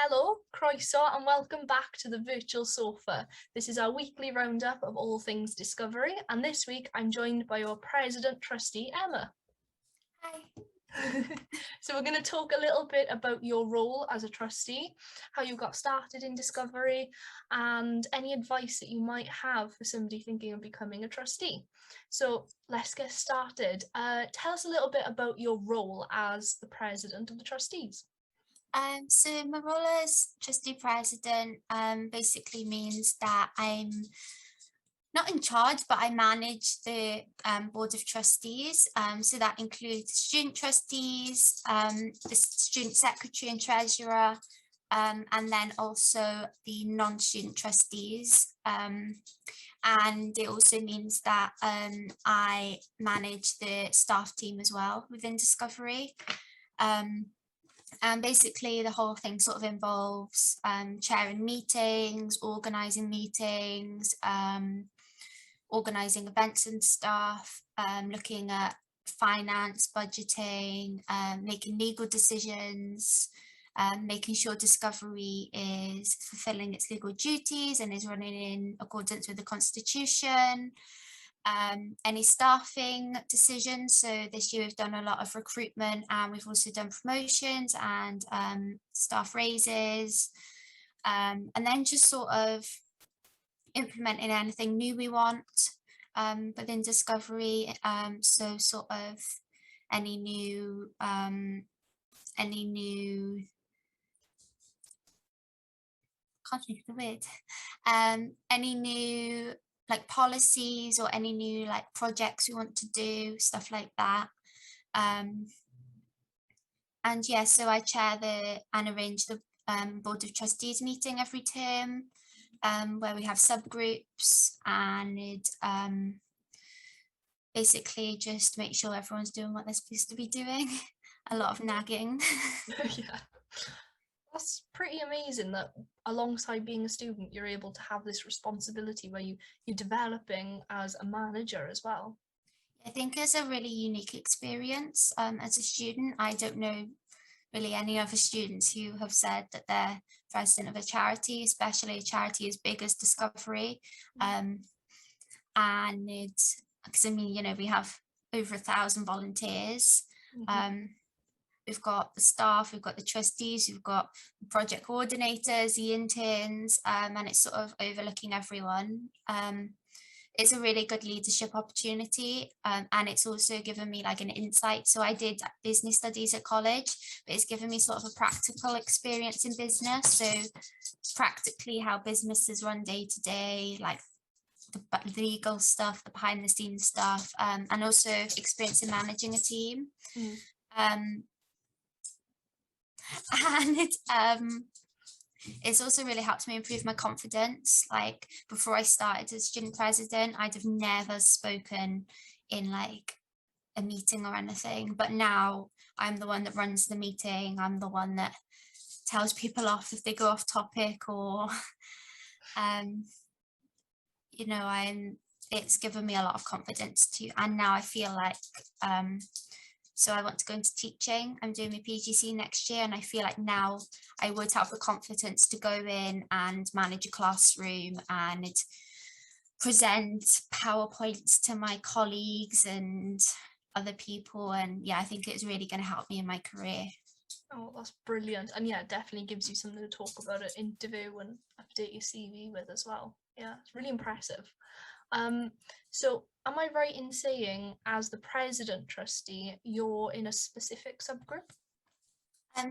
Hello, Croeso, and welcome back to the virtual sofa. This is our weekly roundup of all things Discovery, and this week I'm joined by our President Trustee, Emma. Hi. So we're going to talk a little bit about your role as a trustee, how you got started in Discovery, and any advice that you might have for somebody thinking of becoming a trustee. So let's get started. Tell us a little bit about your role as the President of the Trustees. So my role as trustee president basically means that I'm not in charge, but I manage the board of trustees. So that includes student trustees, the student secretary and treasurer, and then also the non-student trustees. And it also means that I manage the staff team as well within Discovery. And basically the whole thing sort of involves chairing meetings, organising meetings, organising events and stuff, looking at finance, budgeting, making legal decisions, making sure Discovery is fulfilling its legal duties and is running in accordance with the Constitution. Any staffing decisions. So this year we've done a lot of recruitment and we've also done promotions and staff raises. And then just sort of implementing anything new we want within Discovery. So sort of any new can't think of the word. Any new like policies or any new like projects we want to do, stuff like that. And yeah, so I chair and arrange the board of trustees meeting every term, where we have subgroups and basically just make sure everyone's doing what they're supposed to be doing. A lot of nagging. Yeah. That's pretty amazing that alongside being a student, you're able to have this responsibility where you're developing as a manager as well. I think it's a really unique experience. As a student, I don't know really any other students who have said that they're president of a charity, especially a charity as big as Discovery. And it's because I mean, you know, we have over 1,000 volunteers. We've got the staff, we've got the trustees, we've got project coordinators, the interns, and it's sort of overlooking everyone. It's a really good leadership opportunity, and it's also given me like an insight. So I did business studies at college, but it's given me sort of a practical experience in business. So practically how businesses run day to day, like the legal stuff, the behind the scenes stuff, and also experience in managing a team. And it's also really helped me improve my confidence. Like before I started as student president, I'd have never spoken in like a meeting or anything, but now I'm the one that runs the meeting. I'm the one that tells people off if they go off topic, or you know, it's given me a lot of confidence too. And now I feel like so I want to go into teaching. I'm doing my PGC next year, and I feel like now I would have the confidence to go in and manage a classroom and present PowerPoints to my colleagues and other people. And yeah, I think it's really going to help me in my career. Oh, that's brilliant. And yeah, it definitely gives you something to talk about at interview and update your CV with as well. Yeah, it's really impressive. So am I right in saying as the president trustee, you're in a specific subgroup?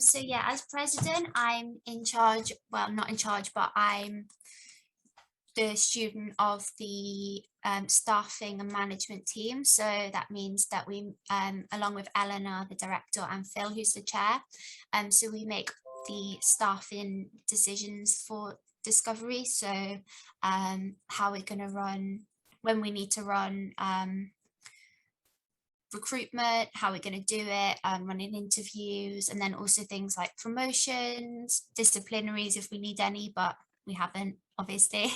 So yeah, as president, I'm in charge, well, not in charge, but I'm the student of the staffing and management team. So that means that we, along with Eleanor, the director, and Phil, who's the chair, so we make the staffing decisions for Discovery. So how we're going to run, when we need to run recruitment, how we're going to do it, running interviews, and then also things like promotions, disciplinaries if we need any, but we haven't, obviously.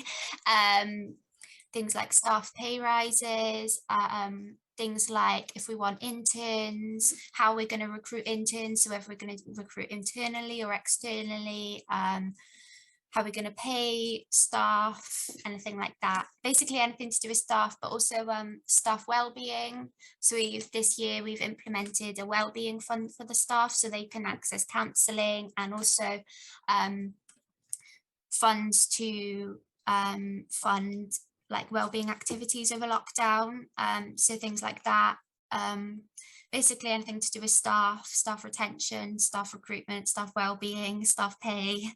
Things like staff pay rises, things like if we want interns, how we're going to recruit interns, so whether we're going to recruit internally or externally, how we're going to pay staff, anything like that. Basically anything to do with staff, but also staff well-being. So this year we've implemented a well-being fund for the staff so they can access counselling, and also funds to fund like well-being activities over lockdown. So things like that. Basically anything to do with staff retention, staff recruitment, staff well-being, staff pay,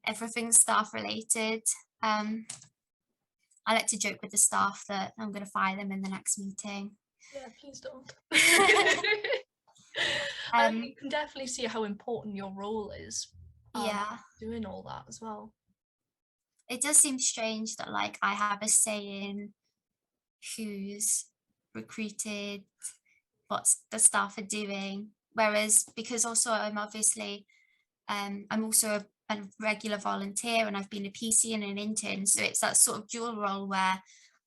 everything staff related. I like to joke with the staff that I'm going to fire them in the next meeting. Yeah, please don't. You can definitely see how important your role is. Doing all that as well. It does seem strange that like I have a say in who's recruited, what the staff are doing, whereas because also I'm obviously I'm also a regular volunteer, and I've been a PC and an intern, so it's that sort of dual role where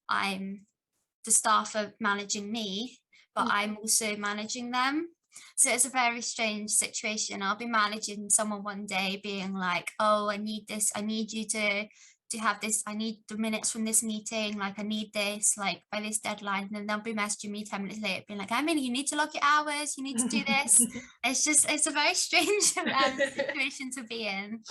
the staff are managing me, but I'm also managing them. So it's a very strange situation. I'll be managing someone one day being like, oh, I need this, I need you to have this, I need the minutes from this meeting, like I need this, like by this deadline, and then they'll be messaging me 10 minutes later being like, Emily, you need to log your hours, you need to do this. It's a very strange situation to be in.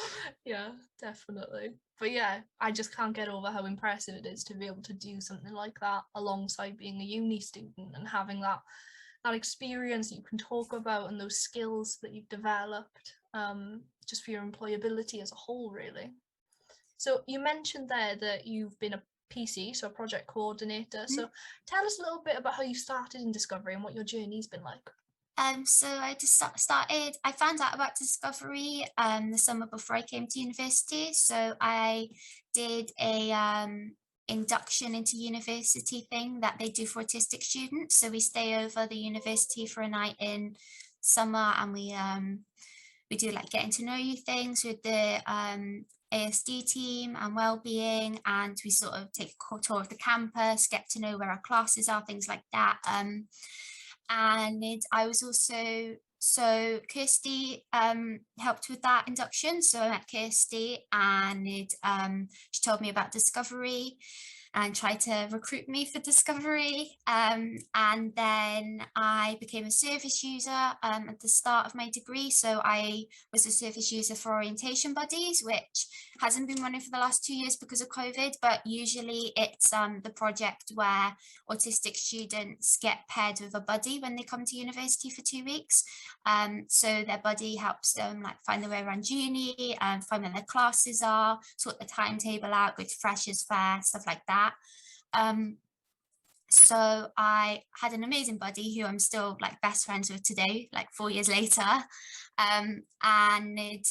Yeah, definitely. But yeah, I just can't get over how impressive it is to be able to do something like that alongside being a uni student and having that experience that you can talk about and those skills that you've developed just for your employability as a whole, really. So you mentioned there that you've been a PC, so a project coordinator. So tell us a little bit about how you started in Discovery and what your journey's been like. So I just I found out about Discovery the summer before I came to university. So I did a induction into university thing that they do for autistic students. So we stay over the university for a night in summer, and we do like getting to know you things with the ASD team and well-being, and we sort of take a tour of the campus, get to know where our classes are, things like that. And I was also, so Kirsty helped with that induction. So I met Kirsty, and she told me about Discovery and tried to recruit me for Discovery. And then I became a service user at the start of my degree. So I was a service user for orientation buddies, which hasn't been running for the last 2 years because of COVID, but usually it's the project where autistic students get paired with a buddy when they come to university for 2 weeks. So their buddy helps them like find their way around uni, find where their classes are, sort the timetable out, go to freshers fair, stuff like that. So I had an amazing buddy who I'm still like best friends with today, like 4 years later. And it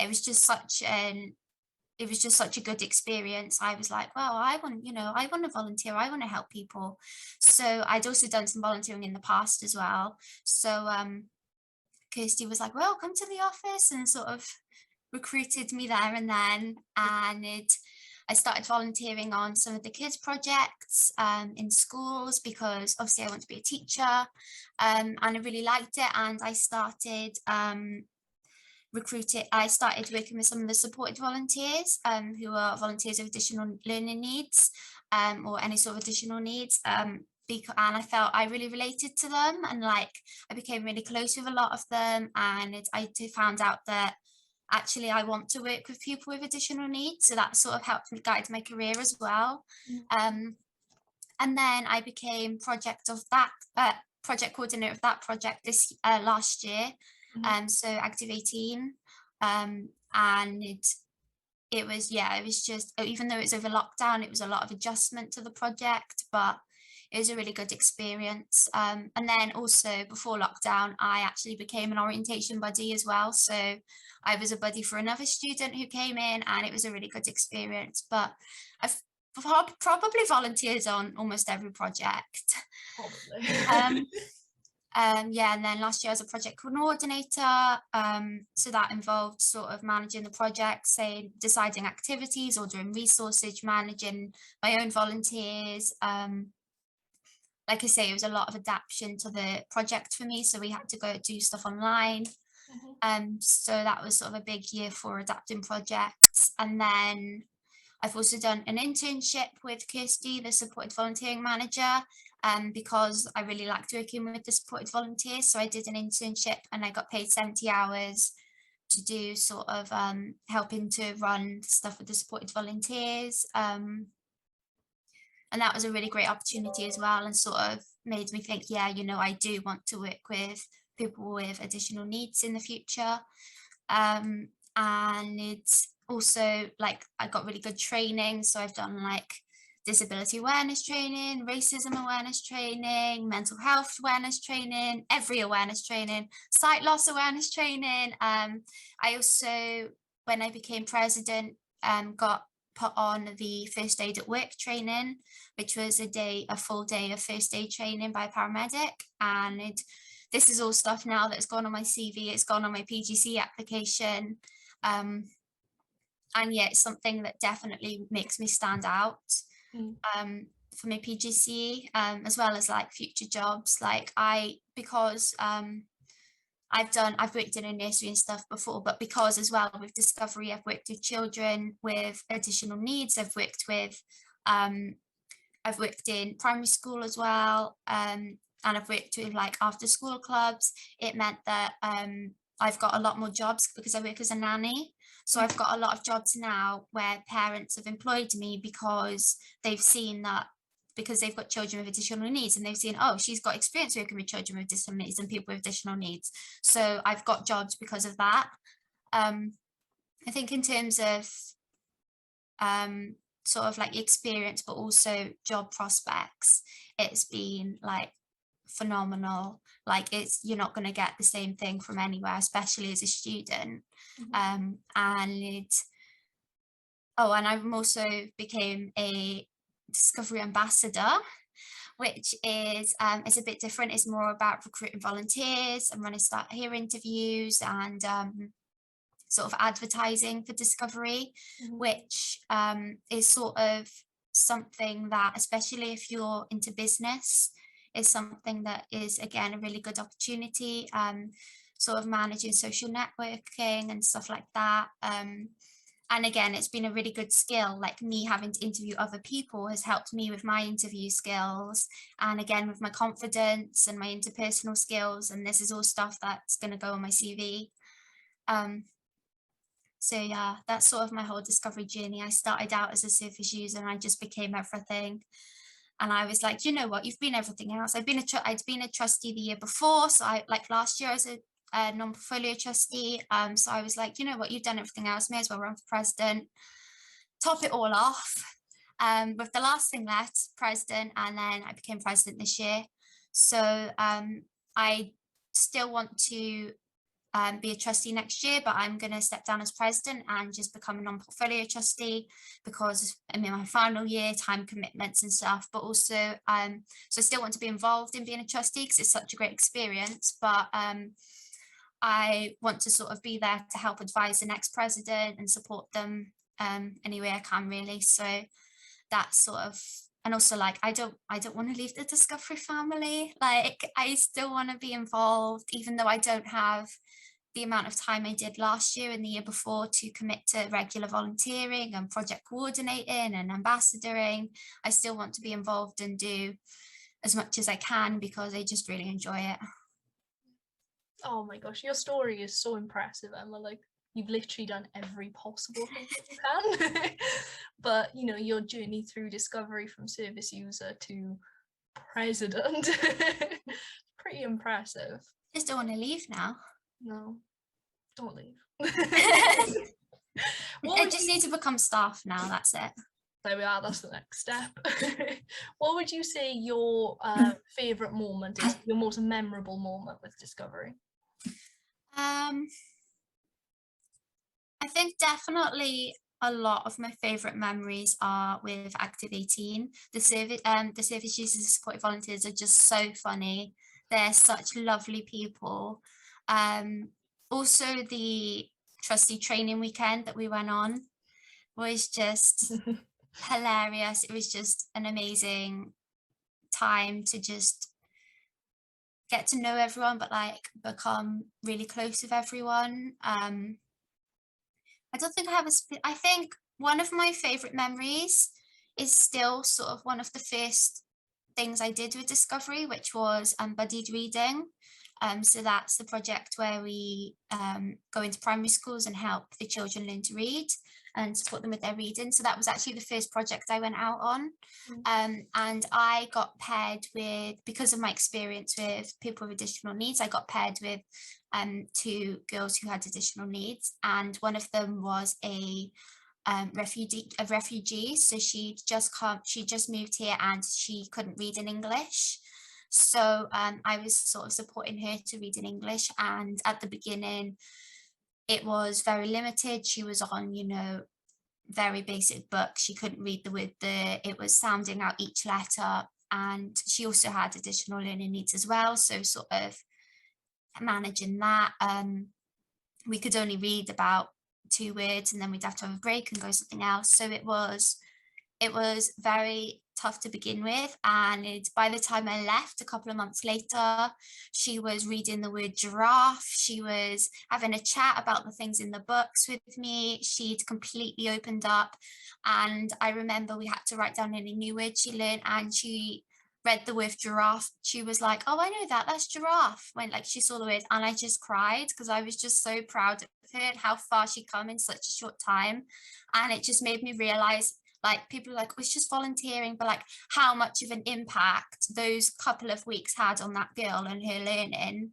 was just such a good experience. I was like, well, I want to volunteer, I want to help people. So I'd also done some volunteering in the past as well. So Kirsty was like, well, come to the office, and sort of recruited me there and then. And I started volunteering on some of the kids projects in schools, because obviously I want to be a teacher, and I really liked it. And I started working with some of the supported volunteers who are volunteers with additional learning needs or any sort of additional needs. And I felt I really related to them, and like I became really close with a lot of them, and I found out that actually I want to work with people with additional needs, so that sort of helped me guide my career as well. And then I became project coordinator of that project this last year. So Active 18, and it was just, even though it was over lockdown, it was a lot of adjustment to the project, but it was a really good experience. And then also before lockdown, I actually became an orientation buddy as well. So I was a buddy for another student who came in, and it was a really good experience. But I've probably volunteered on almost every project. Probably. And then last year I was a project coordinator, so that involved sort of managing the project, say deciding activities, ordering resources, managing my own volunteers, like I say, it was a lot of adaptation to the project for me. So we had to go do stuff online. So that was sort of a big year for adapting projects. And then I've also done an internship with Kirsty, the supported volunteering manager, because I really liked working with the supported volunteers. So I did an internship and I got paid 70 hours to do sort of helping to run stuff with the supported volunteers. And that was a really great opportunity as well, and sort of made me think, yeah, you know, I do want to work with people with additional needs in the future. And it's also like I got really good training. So I've done like disability awareness training, racism awareness training, mental health awareness training, every awareness training, sight loss awareness training. I also, when I became president, got put on the first aid at work training, which was a full day of first aid training by a paramedic. And this is all stuff now that's gone on my CV, it's gone on my PGC application. And yeah, it's something that definitely makes me stand out for my PGC, as well as like future jobs. Like because I've worked in a nursery and stuff before, but because as well with Discovery, I've worked with children with additional needs. I've worked in primary school as well, and I've worked with like after school clubs. It meant that I've got a lot more jobs because I work as a nanny. So I've got a lot of jobs now where parents have employed me because they've seen that, because they've got children with additional needs, and they've seen, oh, she's got experience working with children with additional needs and people with additional needs. So I've got jobs because of that. I think in terms of sort of like experience, but also job prospects, it's been like phenomenal. Like you're not going to get the same thing from anywhere, especially as a student. And I've also became a Discovery ambassador, which is it's a bit different. It's more about recruiting volunteers and running start here interviews and sort of advertising for Discovery, which is sort of something that, especially if you're into business, is something that is, again, a really good opportunity, sort of managing social networking and stuff like that. And again, it's been a really good skill. Like me having to interview other people has helped me with my interview skills, and again with my confidence and my interpersonal skills. And this is all stuff that's going to go on my CV. So yeah, that's sort of my whole Discovery journey. I started out as a surface user and I just became everything. And I was like, you know what, you've been everything else. I'd been a trustee the year before. So last year I was a non-portfolio trustee. So I was like, you know what, you've done everything else, may as well run for president, top it all off. With the last thing left, president, and then I became president this year. So I still want to be a trustee next year, but I'm going to step down as president and just become a non-portfolio trustee because I'm in my final year, time commitments and stuff. But also, so I still want to be involved in being a trustee because it's such a great experience. But I want to sort of be there to help advise the next president and support them any way I can, really. So that's sort of, and also like I don't want to leave the Discovery family. Like I still want to be involved, even though I don't have the amount of time I did last year and the year before to commit to regular volunteering and project coordinating and ambassadoring. I still want to be involved and do as much as I can because I just really enjoy it. Oh my gosh, your story is so impressive, Emma. Like, you've literally done every possible thing that you can. But, you know, your journey through Discovery from service user to president, pretty impressive. Just don't want to leave now. No, don't leave. I just need to become staff now, that's it. There we are, that's the next step. What would you say your favourite moment is, your most memorable moment with Discovery? I think definitely a lot of my favourite memories are with Active 18. The service users and supported volunteers are just so funny. They're such lovely people. Also the trustee training weekend that we went on was just hilarious. It was just an amazing time to just get to know everyone, but like become really close with everyone. I don't think I have I think one of my favorite memories is still sort of one of the first things I did with Discovery, which was buddied reading. So that's the project where we go into primary schools and help the children learn to read and support them with their reading. So that was actually the first project I went out on. And I got paired with, because of my experience with people with additional needs, I got paired with 2 girls who had additional needs. And one of them was a refugee. So she just moved here and she couldn't read in English. So I was sort of supporting her to read in English. And at the beginning, it was very limited. She was on, you know, very basic books. She couldn't read it was sounding out each letter. And she also had additional learning needs as well. So sort of managing that. We could only read about 2 words and then we'd have to have a break and go something else. So it was very tough to begin with, and by the time I left a couple of months later, she was reading the word giraffe, she was having a chat about the things in the books with me, she'd completely opened up. And I remember we had to write down any new words she learned, and she read the word giraffe. She was like, oh, I know that's giraffe, when like she saw the word, and I just cried because I was just so proud of her and how far she'd come in such a short time. And it just made me realize, like, people are like, oh, it's just volunteering, but like how much of an impact those couple of weeks had on that girl and her learning.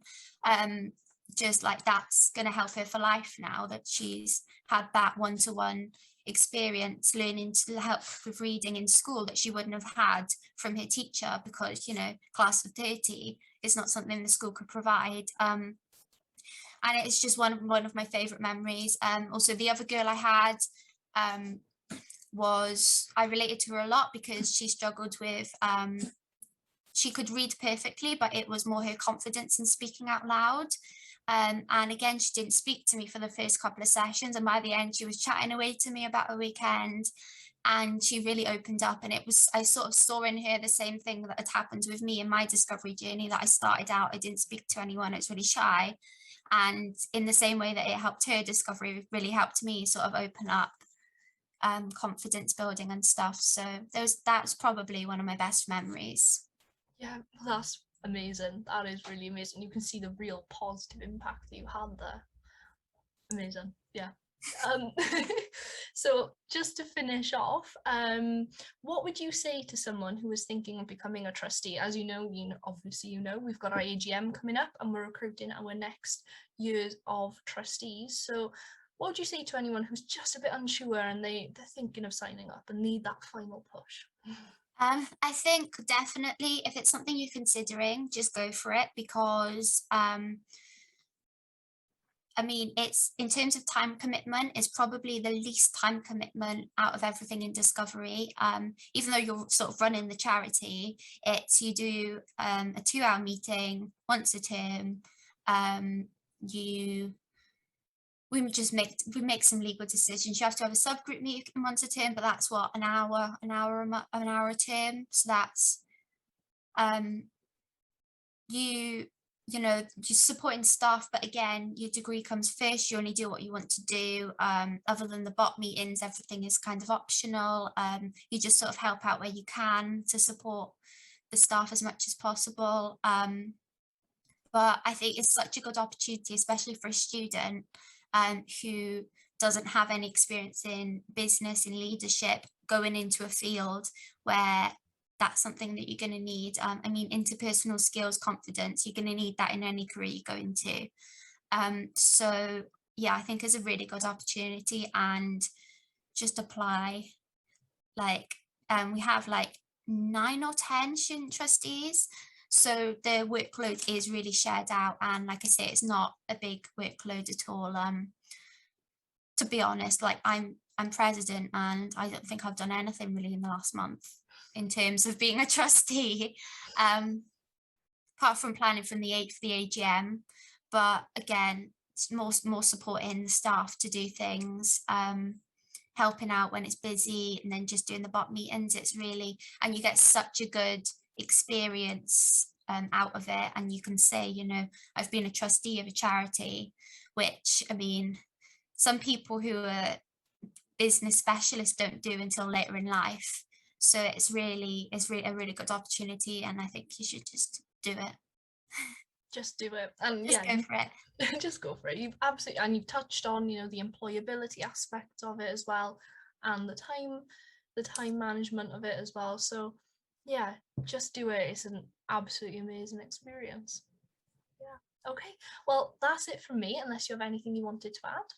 Just like that's going to help her for life now that she's had that one-to-one experience learning to help with reading in school that she wouldn't have had from her teacher, because, you know, class of 30 is not something the school could provide. And it's just one of my favorite memories. Also, the other girl I had, I related to her a lot because she struggled with, she could read perfectly, but it was more her confidence in speaking out loud. And again, she didn't speak to me for the first couple of sessions, and by the end she was chatting away to me about her weekend, and she really opened up. And I sort of saw in her the same thing that had happened with me in my discovery journey, that I started out, I didn't speak to anyone, I was really shy, and in the same way that it helped her discovery, it really helped me sort of open up, confidence building and stuff. So that's probably one of my best memories. Yeah, that's amazing. That is really amazing. You can see the real positive impact that you had there. Amazing. Yeah. So just to finish off, what would you say to someone who is thinking of becoming a trustee? As you know, obviously, we've got our AGM coming up and we're recruiting our next years of trustees. So what would you say to anyone who's just a bit unsure and they're thinking of signing up and need that final push? I think definitely if it's something you're considering, just go for it, because I mean, it's, in terms of time commitment, it's probably the least time commitment out of everything in Discovery. Even though you're sort of running the charity, you do a 2-hour meeting once a term. We make some legal decisions. You have to have a subgroup meeting once a term, but that's what, an hour a term. So that's just supporting staff, but again, your degree comes first. You only do what you want to do. Other than the bot meetings, everything is kind of optional. You just sort of help out where you can to support the staff as much as possible. But I think it's such a good opportunity, especially for a student who doesn't have any experience in business, in leadership, going into a field where that's something that you're going to need. I mean, interpersonal skills, confidence, you're going to need that in any career you go into. So yeah, I think it's a really good opportunity, and just apply. Like, we have like 9 or 10 student trustees, so the workload is really shared out, and like I say, it's not a big workload at all. To be honest, like I'm president, and I don't think I've done anything really in the last month in terms of being a trustee, apart from planning from the AGM. But again, it's more supporting the staff to do things, helping out when it's busy, and then just doing the bot meetings. It's really, and you get such a good experience out of it, and you can say, you know, I've been a trustee of a charity, which, I mean, some people who are business specialists don't do until later in life. So it's a really good opportunity, and I think you should just do it. Just do it. And Just yeah, go for it. just go for it. You've absolutely, and you've touched on, you know, the employability aspect of it as well, and the time management of it as well. So yeah, just do it. It's an absolutely amazing experience. Yeah. Okay. Well, that's it from me, unless you have anything you wanted to add.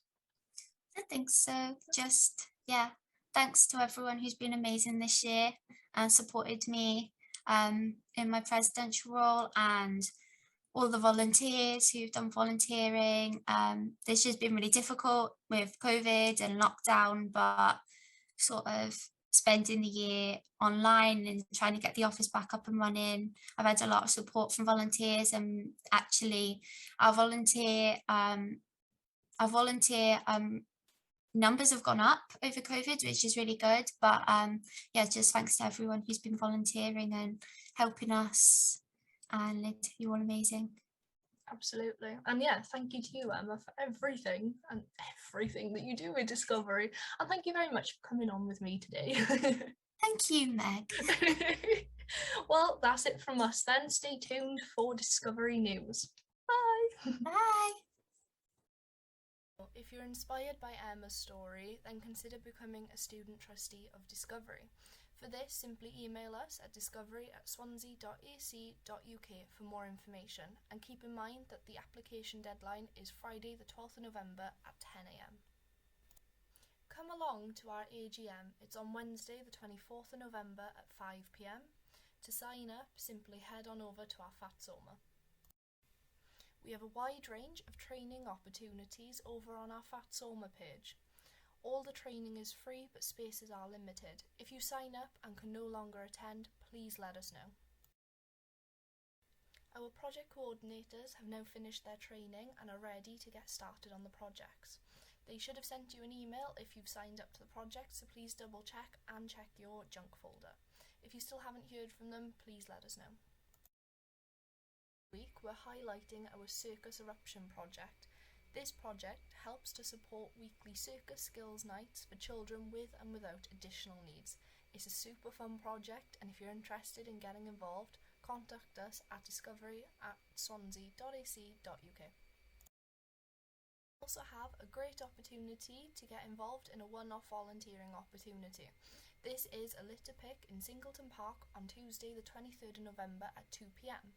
I think so. Just, yeah, thanks to everyone who's been amazing this year and supported me in my presidential role, and all the volunteers who've done volunteering. This year's been really difficult with COVID and lockdown, but sort of spending the year online and trying to get the office back up and running, I've had a lot of support from volunteers, and actually our volunteer numbers have gone up over COVID, which is really good. But yeah, just thanks to everyone who's been volunteering and helping us, and you're all amazing. Absolutely. And yeah, thank you to you, Emma, for everything that you do with Discovery. And thank you very much for coming on with me today. Thank you, Meg. Well, that's it from us then. Stay tuned for Discovery News. Bye. Bye. If you're inspired by Emma's story, then consider becoming a student trustee of Discovery. For this, simply email us at discovery@swansea.ac.uk for more information, and keep in mind that the application deadline is Friday the 12th of November at 10 a.m. Come along to our AGM. It's on Wednesday the 24th of November at 5 p.m. To sign up, simply head on over to our Fatsoma. We have a wide range of training opportunities over on our Fatsoma page. All the training is free, but spaces are limited. If you sign up and can no longer attend, please let us know. Our project coordinators have now finished their training and are ready to get started on the projects. They should have sent you an email if you've signed up to the project, so please double check and check your junk folder. If you still haven't heard from them, please let us know. This week we're highlighting our Circus Eruption project. This project helps to support weekly circus skills nights for children with and without additional needs. It's a super fun project, and if you're interested in getting involved, contact us at discovery@swansea.ac.uk. We also have a great opportunity to get involved in a one-off volunteering opportunity. This is a litter pick in Singleton Park on Tuesday the 23rd of November at 2 p.m.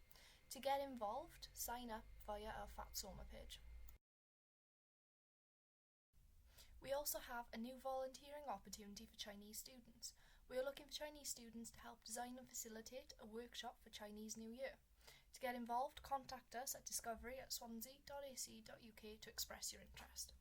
To get involved, sign up via our Fatsoma page. We also have a new volunteering opportunity for Chinese students. We are looking for Chinese students to help design and facilitate a workshop for Chinese New Year. To get involved, contact us at discovery@swansea.ac.uk to express your interest.